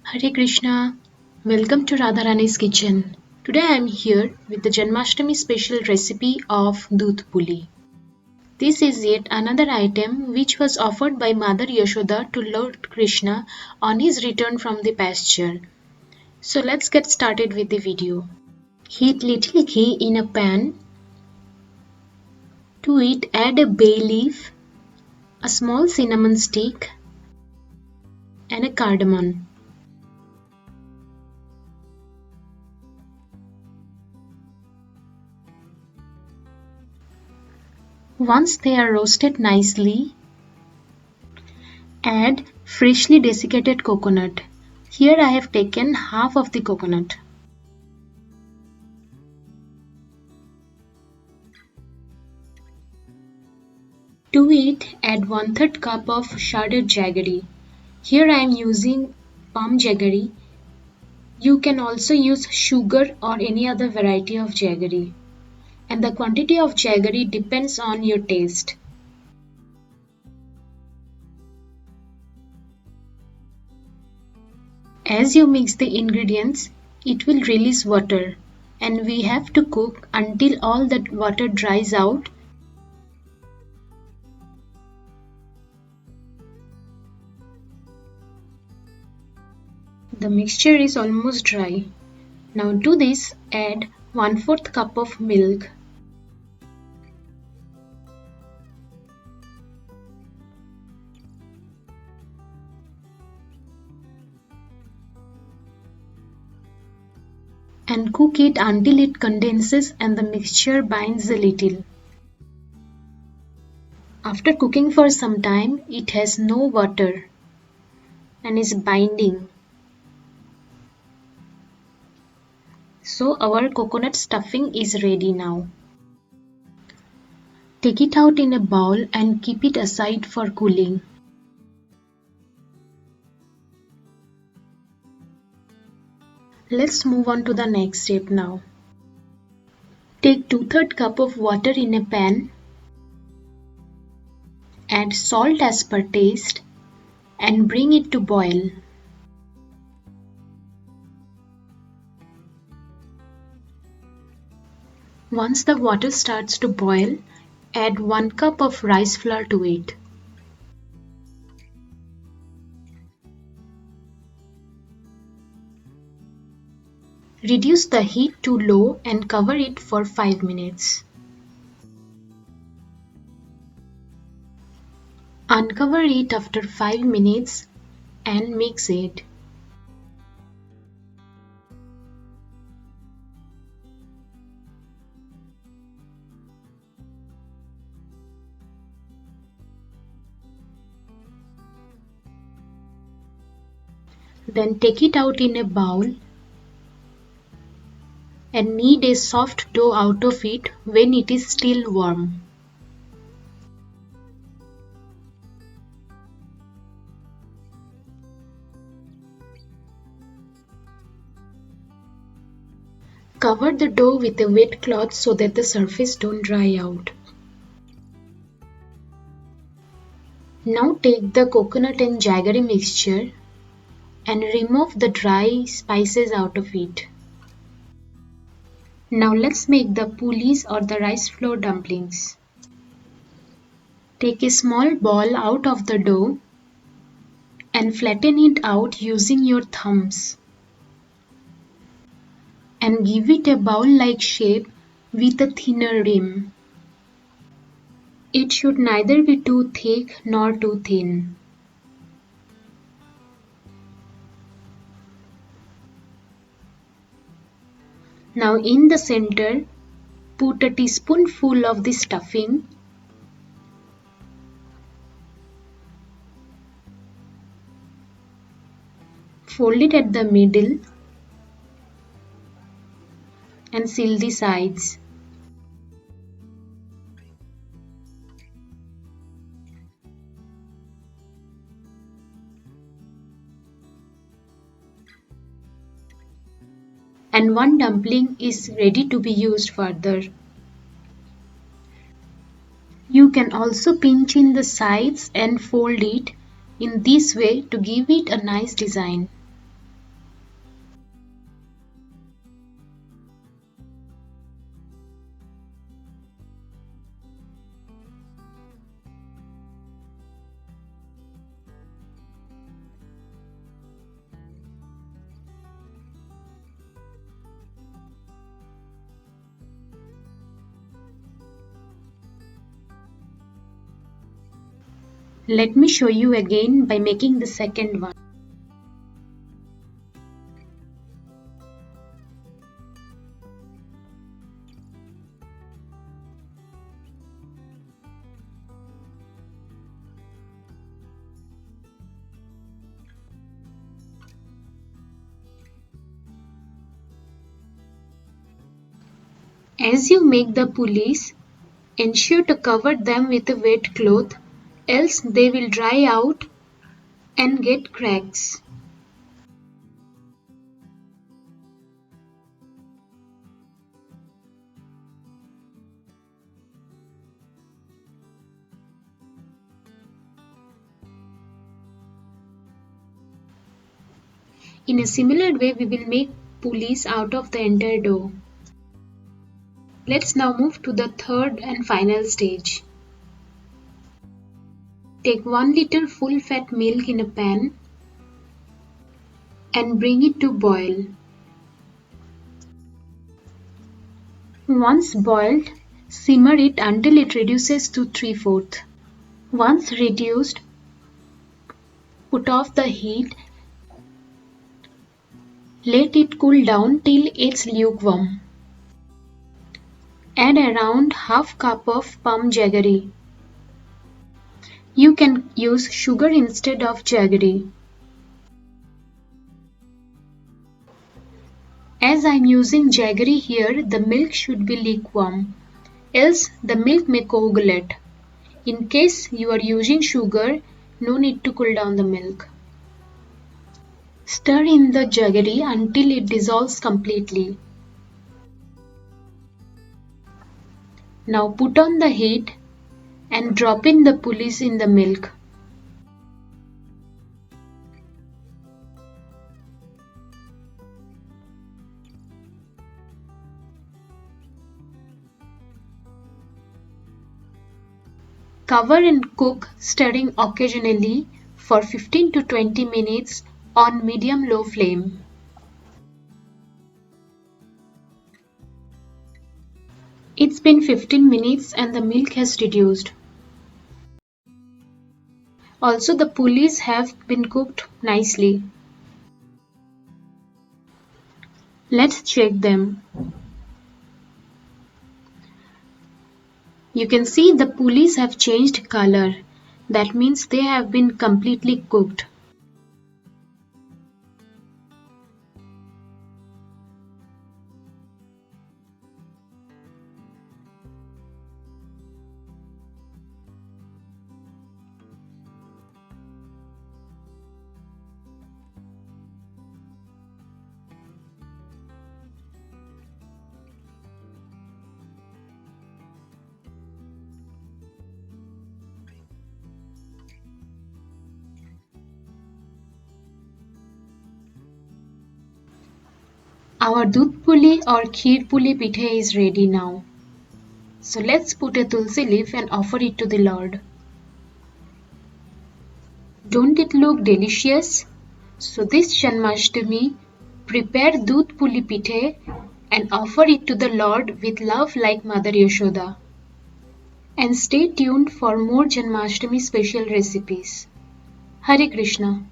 Hare Krishna, welcome to Radharani's kitchen. Today I am here with the Janmashtami special recipe of Dudh Puli. This is yet another item which was offered by Mother Yasoda to Lord Krishna on his return from the pasture. So let's get started with the video. Heat little ghee in a pan. To it add a bay leaf, a small cinnamon stick and a cardamom. Once they are roasted nicely, add freshly desiccated coconut. Here I have taken half of the coconut. To it, add 1/3 cup of shredded jaggery. Here I am using palm jaggery. You can also use sugar or any other variety of jaggery. And the quantity of jaggery depends on your taste. As you mix the ingredients, it will release water and we have to cook until all that water dries out. The mixture is almost dry. Now to this add 1/4 cup of milk. And cook it until it condenses and the mixture binds a little. After cooking for some time, it has no water and is binding. So our coconut stuffing is ready now. Take it out in a bowl and keep it aside for cooling. Let's move on to the next step now. Take 2/3 cup of water in a pan. Add salt as per taste and bring it to boil. Once the water starts to boil, add 1 cup of rice flour to it. Reduce the heat to low and cover it for 5 minutes. Uncover it after 5 minutes and mix it. Then take it out in a bowl and knead a soft dough out of it when it is still warm. Cover the dough with a wet cloth so that the surface don't dry out. Now take the coconut and jaggery mixture and remove the dry spices out of it. Now let's make the pulis or the rice flour dumplings. Take a small ball out of the dough and flatten it out using your thumbs. And give it a bowl-like shape with a thinner rim. It should neither be too thick nor too thin. Now in the center, put a teaspoonful of the stuffing. Fold it at the middle and seal the sides. And one dumpling is ready to be used further. You can also pinch in the sides and fold it in this way to give it a nice design. Let me show you again by making the second one. As you make the pulleys, ensure to cover them with a wet cloth, else they will dry out and get cracks. In a similar way, we will make pulleys out of the entire dough. Let's now move to the third and final stage. Take 1 liter full fat milk in a pan and bring it to boil. Once boiled, simmer it until it reduces to 3/4. Once reduced, put off the heat. Let it cool down till it's lukewarm. Add around half cup of palm jaggery. You can use sugar instead of jaggery. As I am using jaggery here, the milk should be lukewarm, else the milk may coagulate. In case you are using sugar, no need to cool down the milk. Stir in the jaggery until it dissolves completely. Now put on the heat and drop in the pulleys in the milk. Cover and cook, stirring occasionally for 15 to 20 minutes on medium-low flame. It's been 15 minutes and the milk has reduced. Also, the pulleys have been cooked nicely. Let's check them. You can see the pulleys have changed color. That means they have been completely cooked. Our Dudh Puli or Kheer Puli pitha is ready now. So let's put a tulsi leaf and offer it to the Lord. Don't it look delicious? So this Janmashtami, prepare Dudh Puli pitha and offer it to the Lord with love like Mother Yasoda. And stay tuned for more Janmashtami special recipes. Hare Krishna.